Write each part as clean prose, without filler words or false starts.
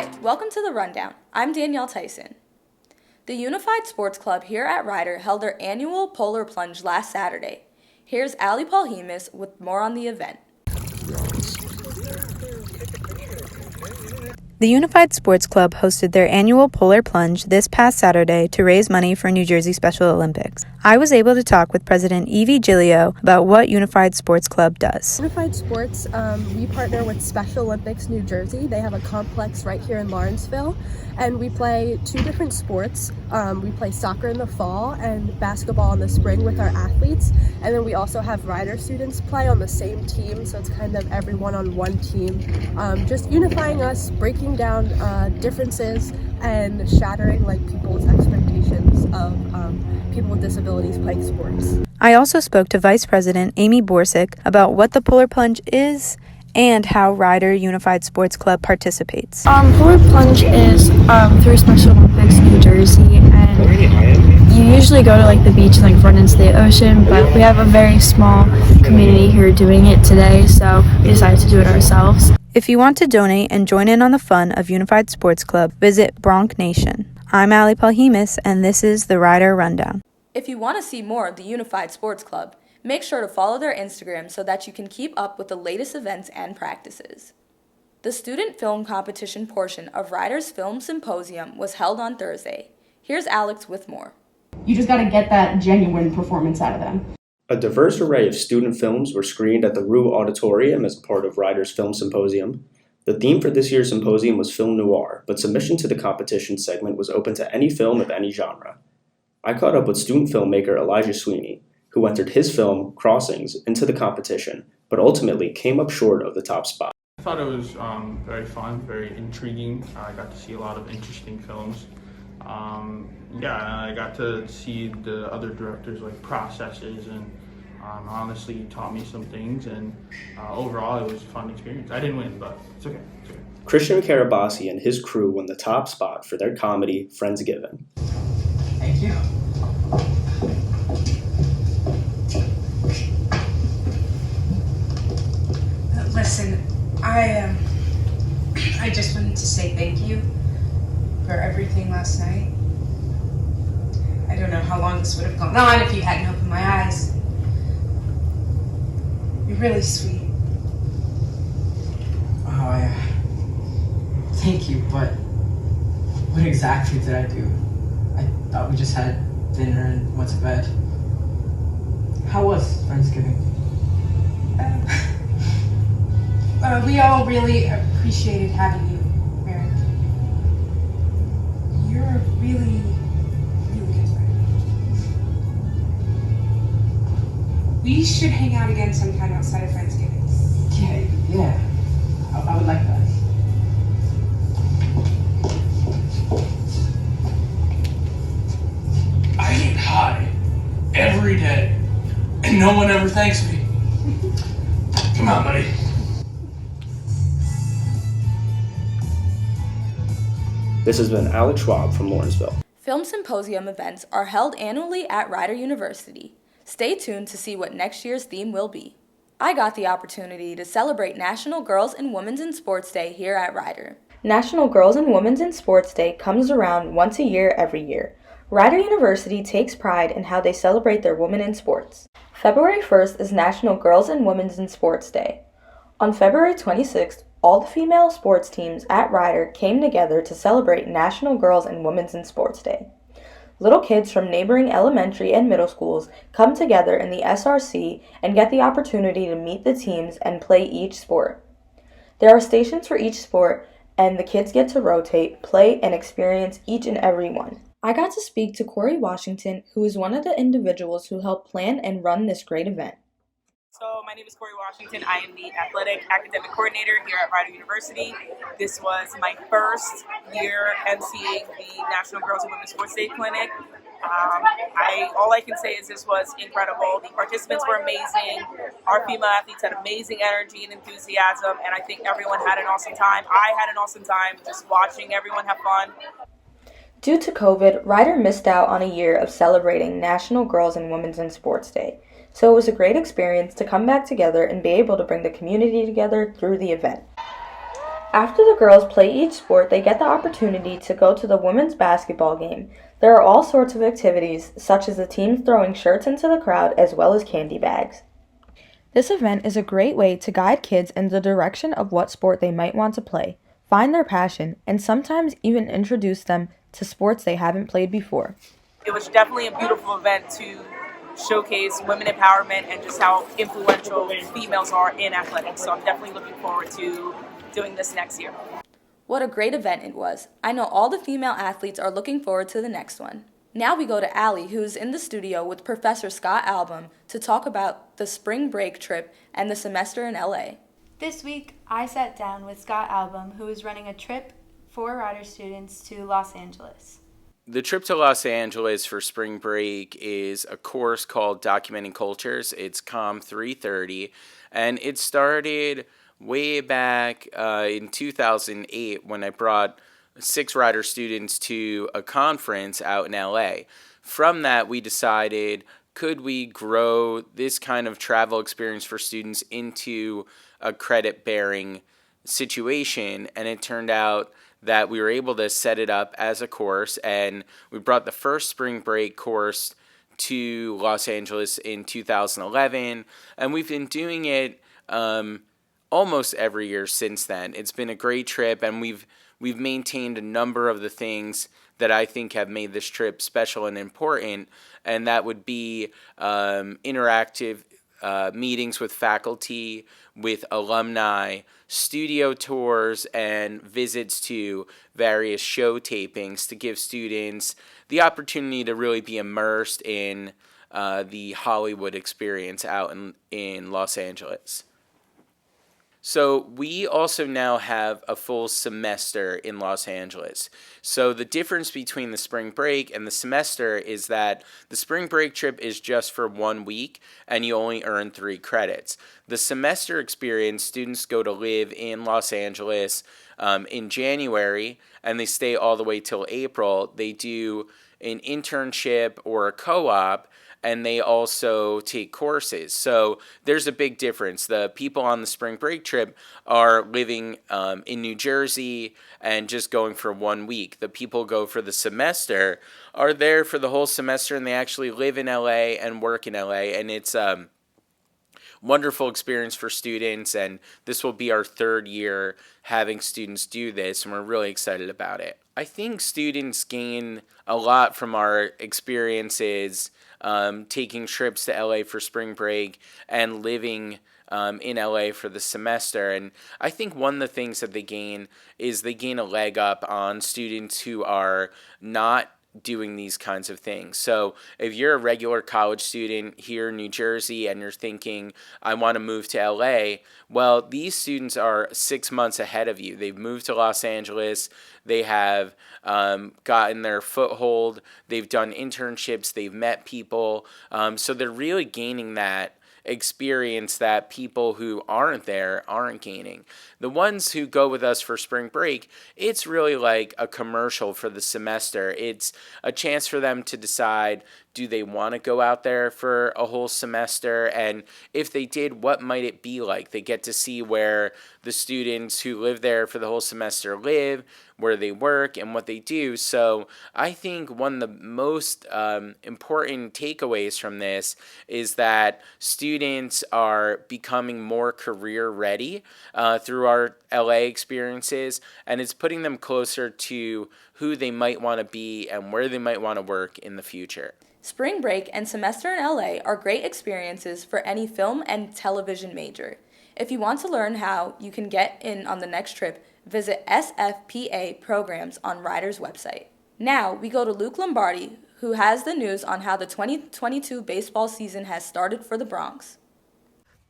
Hi, welcome to The Rundown. I'm Danielle Tyson. The Unified Sports Club here at Rider held their annual Polar Plunge last Saturday. Here's Ali Paulhemus with more on the event. The Unified Sports Club hosted their annual Polar Plunge this past Saturday to raise money for New Jersey Special Olympics. I was able to talk with President Evie Giglio about what Unified Sports Club does. Unified Sports, we partner with Special Olympics New Jersey. They have a complex right here in Lawrenceville, and we play two different sports. We play soccer in the fall and basketball in the spring with our athletes, and then we also have Rider students play on the same team, so it's kind of everyone on one team, just unifying us, breaking down differences and shattering people's expectations of people with disabilities playing sports. I also spoke to Vice President Amy Borsick about what the Polar Plunge is and how Rider Unified Sports Club participates. Polar Plunge is through Special Olympics New Jersey, and you usually go to the beach and run into the ocean, but we have a very small community who are doing it today, so we decided to do it ourselves. If you want to donate and join in on the fun of Unified Sports Club, visit Bronc Nation. I'm Ali Paulhemus, and this is the Rider Rundown. If you want to see more of the Unified Sports Club, make sure to follow their Instagram so that you can keep up with the latest events and practices. The student film competition portion of Rider's Film Symposium was held on Thursday. Here's Alex with more. You just got to get that genuine performance out of them. A diverse array of student films were screened at the Rue Auditorium as part of Rider's Film Symposium. The theme for this year's symposium was film noir, but submission to the competition segment was open to any film of any genre. I caught up with student filmmaker Elijah Sweeney, who entered his film, Crossings, into the competition, but ultimately came up short of the top spot. I thought it was very fun, very intriguing. I got to see a lot of interesting films. I got to see the other directors' processes, and honestly taught me some things, and overall it was a fun experience. I didn't win, but it's okay. Christian Karabasi and his crew won the top spot for their comedy, Friendsgiving. Thank you. Listen, I just wanted to say thank you for everything last night. I don't know how long this would have gone on if you hadn't opened my eyes. You're really sweet. Oh, yeah. Thank you, but what exactly did I do? I thought we just had dinner and went to bed. How was Friendsgiving? We all really appreciated having you, Eric. You're a really, really good friend. We should hang out again sometime outside of Friendsgiving. Yeah. I would like that. I get high every day, and no one ever thanks me. Come on, buddy. This has been Alex Schwab from Lawrenceville. Film Symposium events are held annually at Rider University. Stay tuned to see what next year's theme will be. I got the opportunity to celebrate National Girls and Women's in Sports Day here at Rider. National Girls and Women's in Sports Day comes around once a year every year. Rider University takes pride in how they celebrate their women in sports. February 1st is National Girls and Women's in Sports Day. On February 26th, all the female sports teams at Rider came together to celebrate National Girls and Women's in Sports Day. Little kids from neighboring elementary and middle schools come together in the SRC and get the opportunity to meet the teams and play each sport. There are stations for each sport, and the kids get to rotate, play, and experience each and every one. I got to speak to Corey Washington, who is one of the individuals who helped plan and run this great event. So my name is Corey Washington. I am the athletic academic coordinator here at Rider University. This was my first year emceeing the National Girls and Women's Sports Day Clinic. All I can say is this was incredible. The participants were amazing. Our female athletes had amazing energy and enthusiasm, and I think everyone had an awesome time. I had an awesome time just watching everyone have fun. Due to COVID, Rider missed out on a year of celebrating National Girls and Women's in Sports Day. So it was a great experience to come back together and be able to bring the community together through the event. After the girls play each sport, they get the opportunity to go to the women's basketball game. There are all sorts of activities, such as the teams throwing shirts into the crowd as well as candy bags. This event is a great way to guide kids in the direction of what sport they might want to play, find their passion, and sometimes even introduce them to sports they haven't played before. It was definitely a beautiful event to showcase women empowerment and just how influential females are in athletics. So I'm definitely looking forward to doing this next year. What a great event it was. I know all the female athletes are looking forward to the next one. Now we go to Allie, who's in the studio with Professor Scott Album to talk about the spring break trip and the semester in LA. This week, I sat down with Scott Album, who is running a trip for Rider students to Los Angeles. The trip to Los Angeles for spring break is a course called Documenting Cultures. It's COM 330, and it started way back in 2008 when I brought 6 Rider students to a conference out in LA. From that, we decided, could we grow this kind of travel experience for students into a credit-bearing situation? And it turned out that we were able to set it up as a course, and we brought the first spring break course to Los Angeles in 2011, and we've been doing it almost every year since then. It's been a great trip, and we've maintained a number of the things that I think have made this trip special and important, and that would be interactive meetings with faculty, with alumni, studio tours, and visits to various show tapings to give students the opportunity to really be immersed in the Hollywood experience out in Los Angeles. So we also now have a full semester in Los Angeles. So the difference between the spring break and the semester is that the spring break trip is just for 1 week and you only earn 3 credits. The semester experience, students go to live in Los Angeles in January and they stay all the way till April. They do an internship or a co-op, and they also take courses. So there's a big difference. The people on the spring break trip are living in New Jersey and just going for 1 week. The people who go for the semester are there for the whole semester, and they actually live in LA and work in LA, and it's wonderful experience for students, and this will be our 3rd year having students do this, and we're really excited about it. I think students gain a lot from our experiences taking trips to LA for spring break and living in LA for the semester. And I think one of the things that they gain is they gain a leg up on students who are not doing these kinds of things. So if you're a regular college student here in New Jersey and you're thinking, I want to move to LA, well, these students are 6 months ahead of you. They've moved to Los Angeles. They have gotten their foothold. They've done internships. They've met people. So they're really gaining that experience that people who aren't there aren't gaining. The ones who go with us for spring break, it's really like a commercial for the semester. It's a chance for them to decide, do they want to go out there for a whole semester? And if they did, what might it be like? They get to see where the students who live there for the whole semester live, where they work, and what they do. So I think one of the most important takeaways from this is that students are becoming more career ready through our LA experiences, and it's putting them closer to who they might want to be and where they might want to work in the future. Spring break and semester in LA are great experiences for any film and television major. If you want to learn how you can get in on the next trip, visit SFPA programs on Rider's website. Now we go to Luke Lombardi, who has the news on how the 2022 baseball season has started for the Bronx.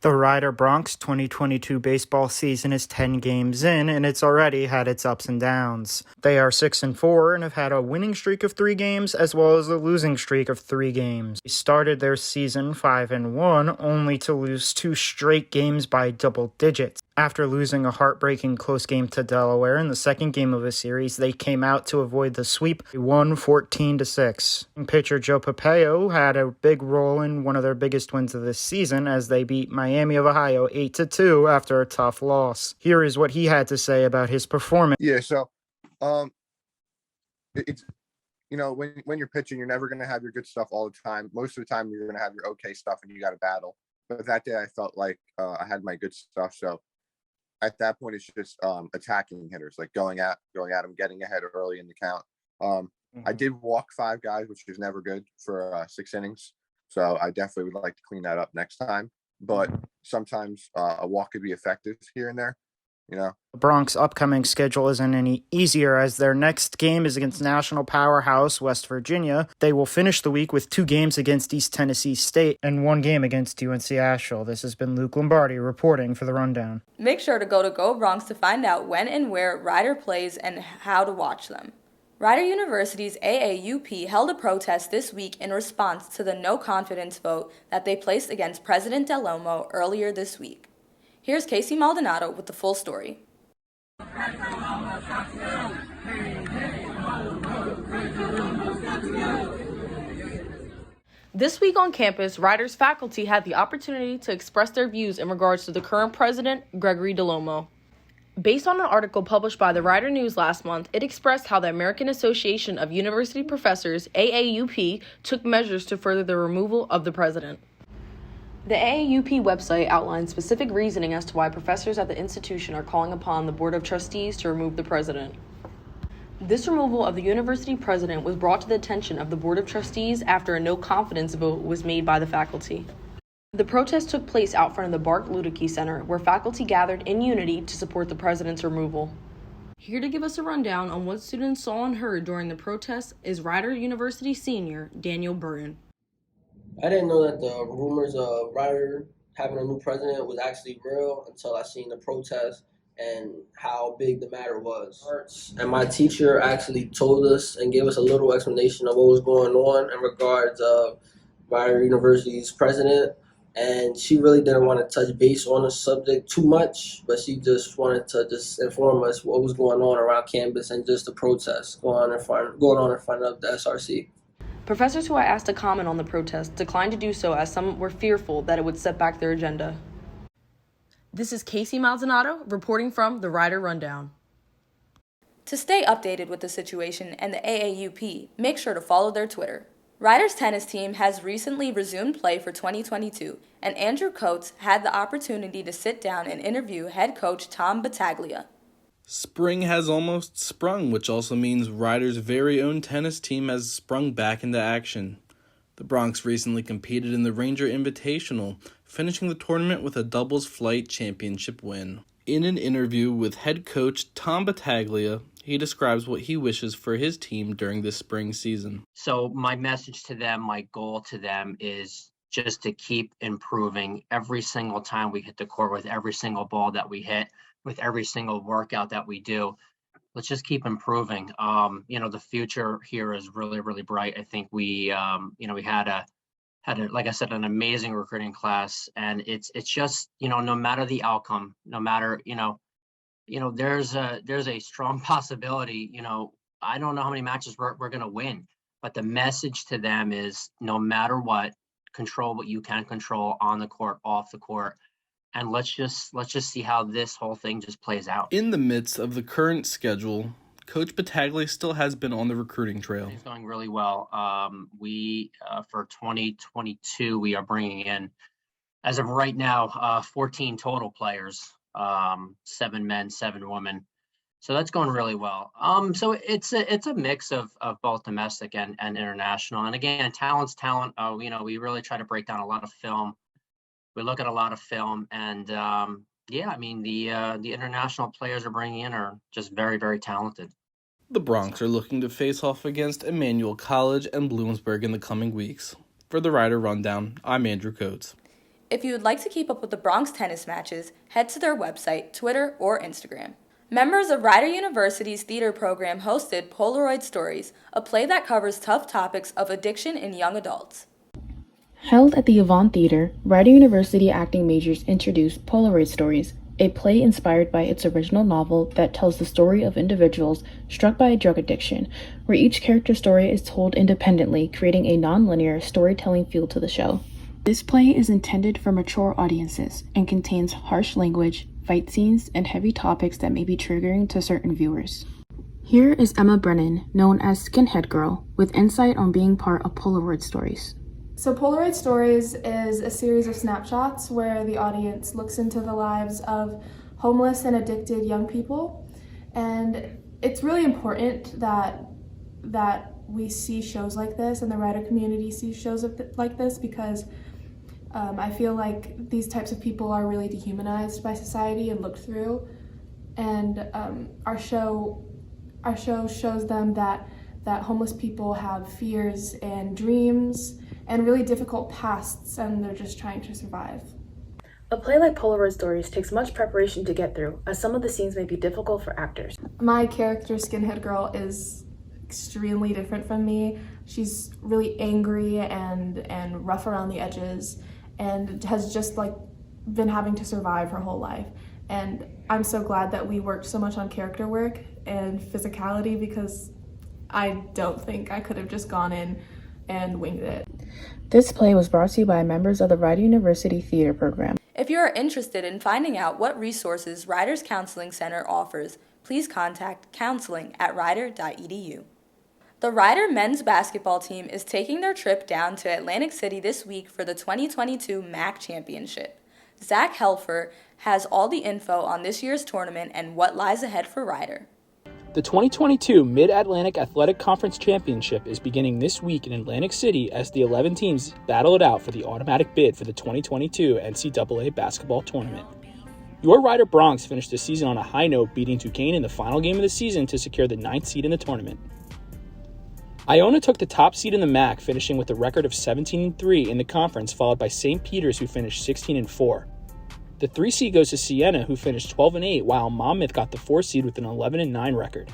The Rider Bronx 2022 baseball season is 10 games in, and it's already had its ups and downs. They are 6-4 and have had a winning streak of 3 games as well as a losing streak of 3 games. They started their season 5-1, only to lose 2 straight games by double digits. After losing a heartbreaking close game to Delaware in the second game of a series, they came out to avoid the sweep. They won 14-6. Pitcher Joe Papeo had a big role in one of their biggest wins of this season as they beat Miami of Ohio 8-2 after a tough loss. Here is what he had to say about his performance. Yeah, so it's, you know, when you're pitching, you're never going to have your good stuff all the time. Most of the time, you're going to have your okay stuff and you got to battle. But that day, I felt like I had my good stuff. So at that point, it's just attacking hitters, like going at them, getting ahead early in the count. I did walk 5 guys, which is never good for 6 innings. So I definitely would like to clean that up next time. But sometimes a walk could be effective here and there. You know, the Bronx' upcoming schedule isn't any easier as their next game is against national powerhouse West Virginia. They will finish the week with 2 games against East Tennessee State and 1 game against UNC Asheville. This has been Luke Lombardi reporting for The Rundown. Make sure to go to Go Bronx to find out when and where Rider plays and how to watch them. Rider University's AAUP held a protest this week in response to the no confidence vote that they placed against President Del Olmo earlier this week. Here's Casey Maldonado with the full story. This week on campus, Rider's faculty had the opportunity to express their views in regards to the current president, Gregory Del Olmo. Based on an article published by the Rider News last month, it expressed how the American Association of University Professors, AAUP, took measures to further the removal of the president. The AAUP website outlines specific reasoning as to why professors at the institution are calling upon the Board of Trustees to remove the president. This removal of the university president was brought to the attention of the Board of Trustees after a no-confidence vote was made by the faculty. The protest took place out front of the Bart Ludicky Center, where faculty gathered in unity to support the president's removal. Here to give us a rundown on what students saw and heard during the protest is Rider University senior Daniel Burton. I didn't know that the rumors of Rider having a new president was actually real until I seen the protest and how big the matter was. And my teacher actually told us and gave us a little explanation of what was going on in regards of Rider University's president. And she really didn't want to touch base on the subject too much, but she just wanted to just inform us what was going on around campus and just the protests going on in front of the SRC. Professors who I asked to comment on the protest declined to do so as some were fearful that it would set back their agenda. This is Casey Maldonado reporting from the Rider Rundown. To stay updated with the situation and the AAUP, make sure to follow their Twitter. Rider's tennis team has recently resumed play for 2022, and Andrew Coates had the opportunity to sit down and interview head coach Tom Battaglia. Spring has almost sprung, which also means Rider's very own tennis team has sprung back into action. The Bronx recently competed in the Ranger Invitational, finishing the tournament with a doubles flight championship win. In an interview with head coach Tom Battaglia, he describes what he wishes for his team during this spring season. So my message to them, my goal to them is just to keep improving every single time we hit the court, with every single ball that we hit, with every single workout that we do. Let's just keep improving. The future here is really, really bright. I think we had a, like I said, an amazing recruiting class, and it's just, no matter the outcome, no matter, there's a strong possibility, I don't know how many matches we're going to win, but the message to them is no matter what, control what you can control on the court, off the court. And let's just see how this whole thing just plays out. In the midst of the current schedule, Coach Battaglia still has been on the recruiting trail. It's going really well. For 2022, we are bringing in, as of right now, 14 total players, 7 men, 7 women. So that's going really well. So it's a mix of both domestic and international. And again, talent's talent. We really try to break down a lot of film. We look at a lot of film, and the international players are bringing in are just very, very talented. The Bronx are looking to face off against Emmanuel College and Bloomsburg in the coming weeks. For the Rider Rundown, I'm Andrew Coates. If you would like to keep up with the Bronx tennis matches, head to their website, Twitter, or Instagram. Members of Rider University's theater program hosted Polaroid Stories, a play that covers tough topics of addiction in young adults. Held at the Yvonne Theater, Rider University acting majors introduced Polaroid Stories, a play inspired by its original novel that tells the story of individuals struck by a drug addiction, where each character's story is told independently, creating a non-linear storytelling feel to the show. This play is intended for mature audiences and contains harsh language, fight scenes, and heavy topics that may be triggering to certain viewers. Here is Emma Brennan, known as Skinhead Girl, with insight on being part of Polaroid Stories. So Polaroid Stories is a series of snapshots where the audience looks into the lives of homeless and addicted young people. And it's really important that we see shows like this and the writer community sees shows like this because I feel like these types of people are really dehumanized by society and looked through. And our show shows them that homeless people have fears and dreams and really difficult pasts, and they're just trying to survive. A play like Polaroid Stories takes much preparation to get through, as some of the scenes may be difficult for actors. My character, Skinhead Girl, is extremely different from me. She's really angry and rough around the edges and has just been having to survive her whole life. And I'm so glad that we worked so much on character work and physicality because I don't think I could have just gone in and winged it. This play was brought to you by members of the Rider University Theater Program. If you are interested in finding out what resources Riders Counseling Center offers, please contact counseling@rider.edu. The Rider men's basketball team is taking their trip down to Atlantic City this week for the 2022 MAC Championship. Zach Helfer has all the info on this year's tournament and what lies ahead for Rider. The 2022 Mid-Atlantic Athletic Conference Championship is beginning this week in Atlantic City as the 11 teams battle it out for the automatic bid for the 2022 NCAA basketball tournament. Your Rider Broncs finished the season on a high note, beating Duquesne in the final game of the season to secure the 9th seed in the tournament. Iona took the top seed in the MAC, finishing with a record of 17-3 in the conference, followed by St. Peter's, who finished 16-4. The 3 seed goes to Siena, who finished 12-8, while Monmouth got the 4 seed with an 11-9 record.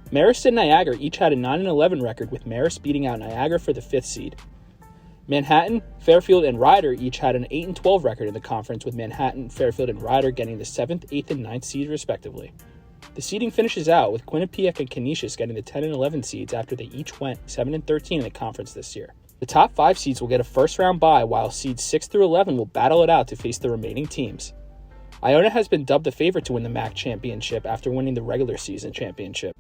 Marist and Niagara each had a 9-11 record, with Marist beating out Niagara for the 5th seed. Manhattan, Fairfield, and Rider each had an 8-12 record in the conference, with Manhattan, Fairfield, and Rider getting the 7th, 8th, and 9th seeds respectively. The seeding finishes out with Quinnipiac and Canisius getting the 10 and 11 seeds after they each went 7 and 13 in the conference this year. The top 5 seeds will get a first-round bye, while seeds 6 through 11 will battle it out to face the remaining teams. Iona has been dubbed the favorite to win the MAC championship after winning the regular season championship.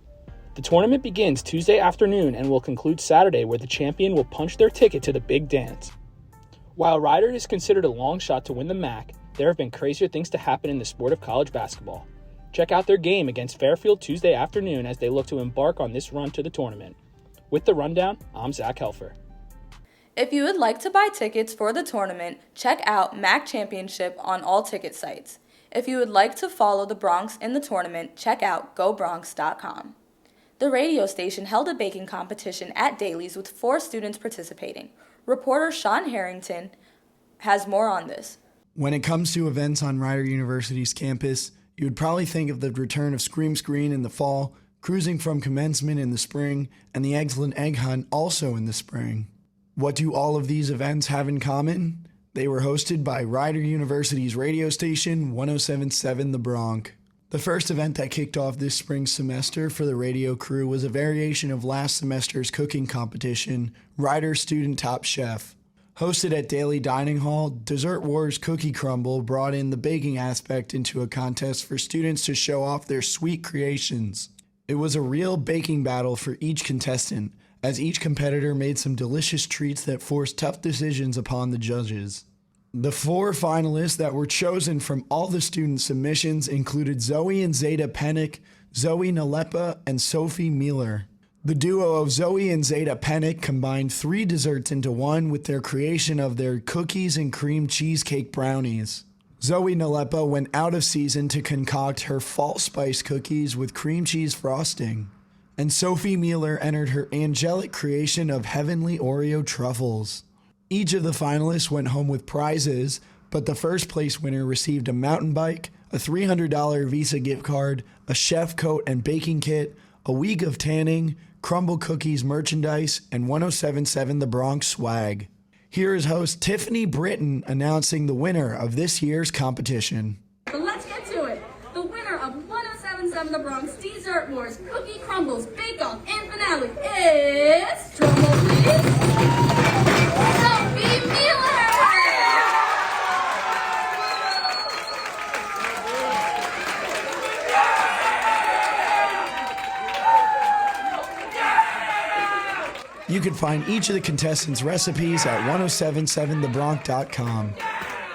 The tournament begins Tuesday afternoon and will conclude Saturday, where the champion will punch their ticket to the big dance. While Rider is considered a long shot to win the MAC, there have been crazier things to happen in the sport of college basketball. Check out their game against Fairfield Tuesday afternoon as they look to embark on this run to the tournament. With the rundown, I'm Zach Helfer. If you would like to buy tickets for the tournament, check out MAC Championship on all ticket sites. If you would like to follow the Broncs in the tournament, check out GoBroncs.com. The radio station held a baking competition at Daly's with 4 students participating. Reporter Sean Harrington has more on this. When it comes to events on Rider University's campus, you would probably think of the return of Scream Screen in the fall, Cruising from Commencement in the spring, and the Excellent Egg Hunt also in the spring. What do all of these events have in common? They were hosted by Rider University's radio station, 107.7 The Bronc. The first event that kicked off this spring semester for the radio crew was a variation of last semester's cooking competition, Rider Student Top Chef. Hosted at Daly Dining Hall, Dessert Wars Cookie Crumble brought in the baking aspect into a contest for students to show off their sweet creations. It was a real baking battle for each contestant, as each competitor made some delicious treats that forced tough decisions upon the judges. The 4 finalists that were chosen from all the student submissions included Zoe and Zeta Pennick, Zoe Nalepa, and Sophie Mueller. The duo of Zoe and Zeta Pennick combined 3 desserts into one with their creation of their cookies and cream cheesecake brownies. Zoe Nalepa went out of season to concoct her fall spice cookies with cream cheese frosting. And Sophie Mueller entered her angelic creation of heavenly Oreo truffles. Each of the finalists went home with prizes, but the first place winner received a mountain bike, a $300 Visa gift card, a chef coat and baking kit, a week of tanning, Crumble Cookies merchandise, and 107.7 The Bronc swag. Here is host Tiffany Britton announcing the winner of this year's competition. So let's get dessert wars, cookie crumbles, bake-off, and finale is, drumroll please, Sophie Mueller! You can find each of the contestants' recipes at 1077thebronx.com.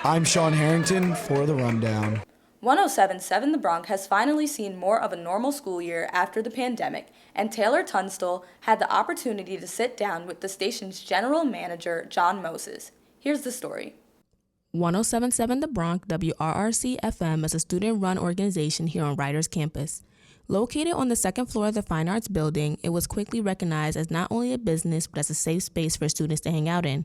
I'm Sean Harrington for The Rundown. 1077 The Bronx has finally seen more of a normal school year after the pandemic, and Taylor Tunstall had the opportunity to sit down with the station's general manager, John Moses. Here's the story. 1077 The Bronx, WRRC FM, is a student-run organization here on Ryder's campus. Located on the second floor of the Fine Arts Building, it was quickly recognized as not only a business, but as a safe space for students to hang out in.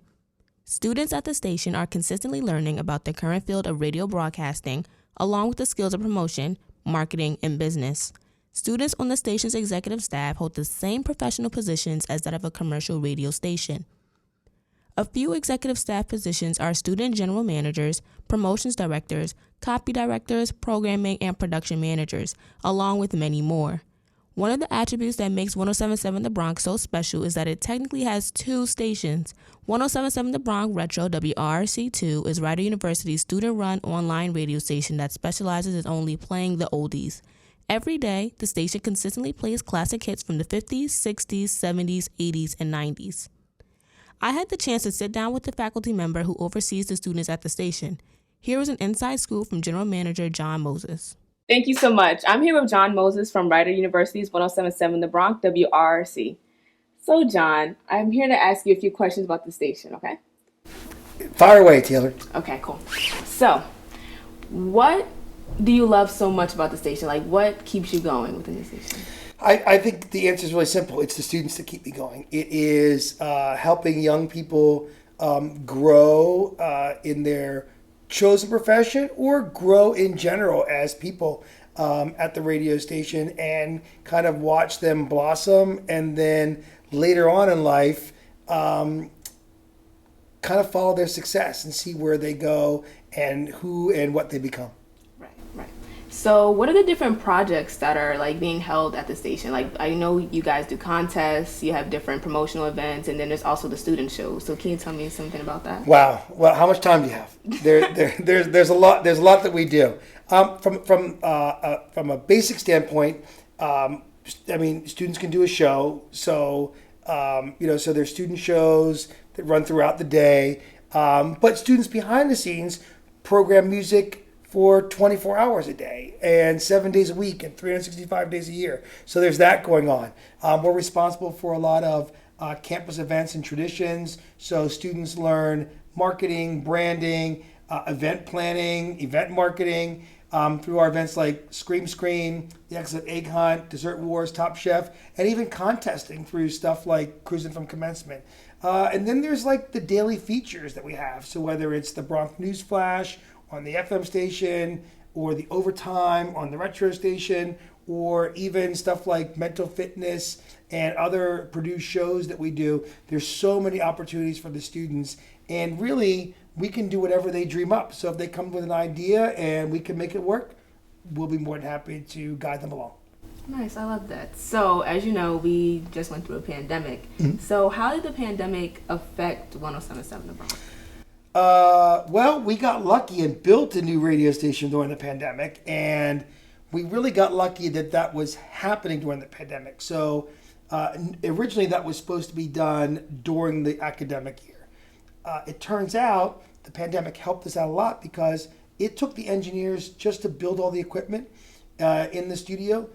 Students at the station are consistently learning about the current field of radio broadcasting, along with the skills of promotion, marketing, and business. Students on the station's executive staff hold the same professional positions as that of a commercial radio station. A few executive staff positions are student general managers, promotions directors, copy directors, programming, and production managers, along with many more. One of the attributes that makes 1077 The Bronx so special is that it technically has two stations. 1077 The Bronx Retro WRC2 is Rider University's student-run online radio station that specializes in only playing the oldies. Every day, the station consistently plays classic hits from the 50s, 60s, 70s, 80s, and 90s. I had the chance to sit down with the faculty member who oversees the students at the station. Here was an inside scoop from General Manager John Moses. Thank you so much. I'm here with John Moses from Rider University's 1077 The Bronx, WRRC. So, John, I'm here to ask you a few questions about the station, okay? Fire away, Taylor. Okay, cool. So, what do you love so much about the station? Like, what keeps you going within the station? I think the answer is really simple. It's the students that keep me going. It is helping young people grow in their chosen profession or grow in general as people at the radio station, and kind of watch them blossom, and then later on in life kind of follow their success and see where they go and who and what they become. So what are the different projects that are like being held at the station? Like, I know you guys do contests, you have different promotional events, and then there's also the student shows. So can you tell me something about that? Wow. Well, how much time do you have? There's a lot. There's a lot that we do. From a basic standpoint, I mean, students can do a show. So so there's student shows that run throughout the day. But students behind the scenes program music for 24 hours a day and 7 days a week and 365 days a year. So there's that going on. We're responsible for a lot of campus events and traditions. So students learn marketing, branding, event planning, event marketing through our events like Scream Screen, the Excellent Egg Hunt, Dessert Wars, Top Chef, and even contesting through stuff like Cruising from Commencement. And then there's like the daily features that we have. So whether it's the Bronx News Flash on the FM station, or the Overtime on the Retro station, or even stuff like Mental Fitness and other produced shows that we do. There's so many opportunities for the students, and really we can do whatever they dream up. So if they come with an idea and we can make it work, we'll be more than happy to guide them along. Nice, I love that. So as you know, we just went through a pandemic. Mm-hmm. So how did the pandemic affect 1077 The Bronx? Well, we got lucky and built a new radio station during the pandemic, and we really got lucky that was happening during the pandemic. So originally that was supposed to be done during the academic year. It turns out the pandemic helped us out a lot because it took the engineers just to build all the equipment in the studio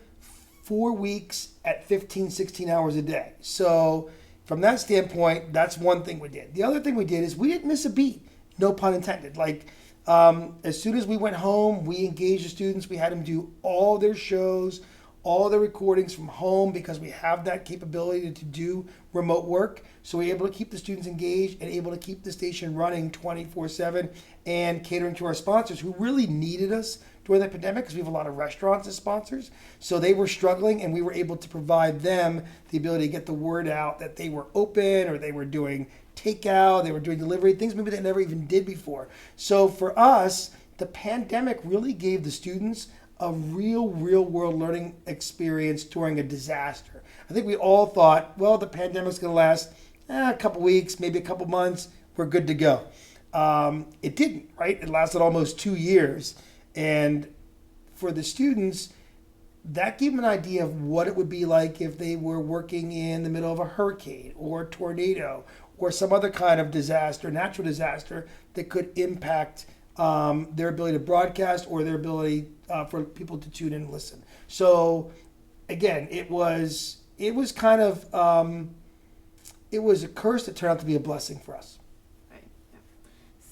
4 weeks at 15, 16 hours a day. So from that standpoint, that's one thing we did. The other thing we did is we didn't miss a beat. No pun intended. Like, as soon as we went home, we engaged the students. We had them do all their shows, all their recordings from home, because we have that capability to do remote work. So we're able to keep the students engaged and able to keep the station running 24/7 and catering to our sponsors who really needed us during the pandemic, because we have a lot of restaurants as sponsors. So they were struggling, and we were able to provide them the ability to get the word out that they were open, or they were doing takeout, they were doing delivery, things maybe they never even did before. So for us, the pandemic really gave the students a real world learning experience during a disaster. I think we all thought, well, the pandemic's going to last a couple weeks, maybe a couple months, we're good to go. It didn't, right? It lasted almost 2 years. And for the students, that gave them an idea of what it would be like if they were working in the middle of a hurricane or a tornado or some other kind of disaster, natural disaster, that could impact their ability to broadcast or their ability for people to tune in and listen. So again, it was kind of, it was a curse that turned out to be a blessing for us. Right. Yeah.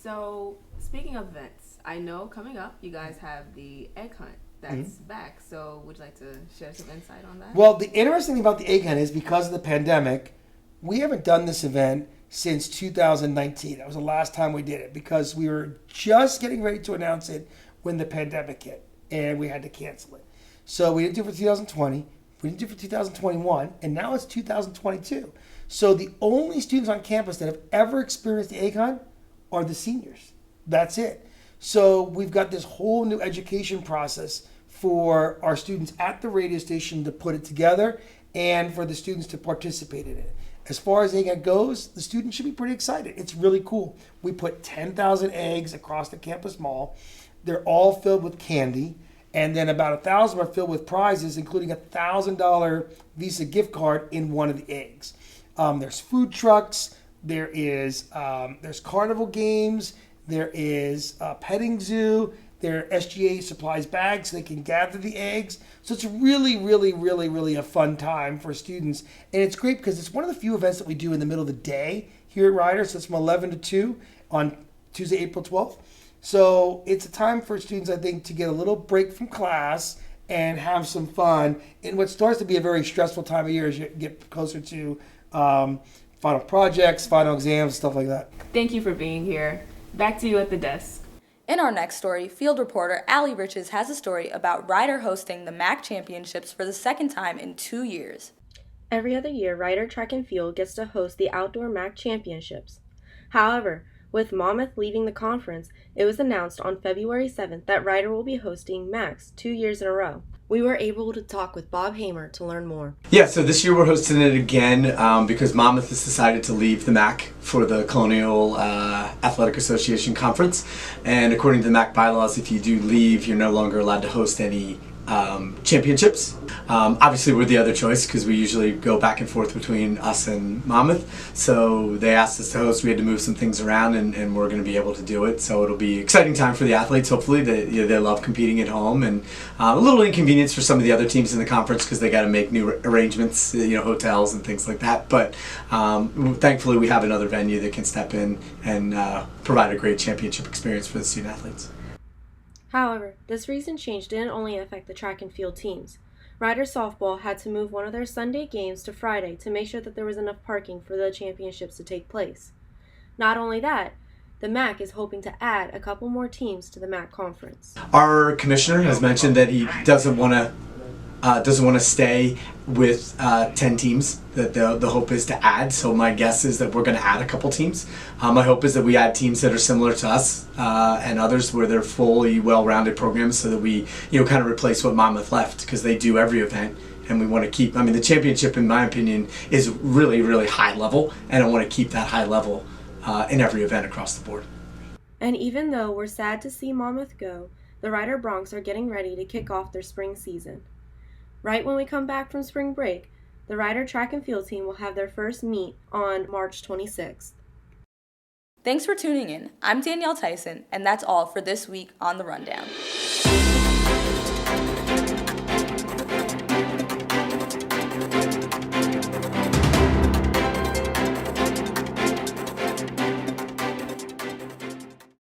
So speaking of events, I know coming up you guys have the egg hunt that's back. So would you like to share some insight on that? Well, the interesting thing about the egg hunt is because of the pandemic, we haven't done this event since 2019. That was the last time we did it because we were just getting ready to announce it when the pandemic hit and we had to cancel it. So we didn't do it for 2020, we didn't do it for 2021, and now it's 2022. So the only students on campus that have ever experienced the egg hunt are the seniors. That's it. So we've got this whole new education process for our students at the radio station to put it together and for the students to participate in it. As far as egg hunt goes, the students should be pretty excited. It's really cool. We put 10,000 eggs across the campus mall. They're all filled with candy. And then about 1,000 are filled with prizes, including a $1,000 Visa gift card in one of the eggs. There's food trucks. There's carnival games. There is a petting zoo. There are SGA supplies bags so they can gather the eggs. So it's really a fun time for students. And it's great because it's one of the few events that we do in the middle of the day here at Rider. So it's from 11 to 2 on Tuesday, April 12th. So it's a time for students, I think, to get a little break from class and have some fun in what starts to be a very stressful time of year as you get closer to final projects, final exams, stuff like that. Thank you for being here. Back to you at the desk. In our next story, field reporter Allie Riches has a story about Rider hosting the MAC Championships for the second time in 2 years. Every other year, Rider Track and Field gets to host the Outdoor MAC Championships. However, with Monmouth leaving the conference, it was announced on February 7th that Rider will be hosting MACs 2 years in a row. We were able to talk with Bob Hamer to learn more. Yeah, so this year we're hosting it again because Monmouth has decided to leave the MAC for the Colonial Athletic Association Conference. And according to the MAC bylaws, if you do leave, you're no longer allowed to host any championships. Obviously we're the other choice because we usually go back and forth between us and Monmouth. So they asked us to host. We had to move some things around and we're going to be able to do it. So it'll be an exciting time for the athletes. Hopefully they love competing at home, and a little inconvenience for some of the other teams in the conference because they got to make new arrangements, hotels and things like that. But thankfully we have another venue that can step in and provide a great championship experience for the student athletes. However, this recent change didn't only affect the track and field teams. Rider Softball had to move one of their Sunday games to Friday to make sure that there was enough parking for the championships to take place. Not only that, the MAC is hoping to add a couple more teams to the MAC conference. Our commissioner has mentioned that he doesn't want to stay with 10 teams. That the hope is to add. So my guess is that we're going to add a couple teams. My hope is that we add teams that are similar to us and others where they're fully well-rounded programs, so that we kind of replace what Monmouth left, because they do every event. And we want to keep, the championship, in my opinion, is really high level, and I want to keep that high level in every event across the board. And even though we're sad to see Monmouth go, the Rider Broncs are getting ready to kick off their spring season. Right when we come back from spring break, the Rider Track and Field team will have their first meet on March 26th. Thanks for tuning in. I'm Danielle Tyson, and that's all for this week on The Rundown.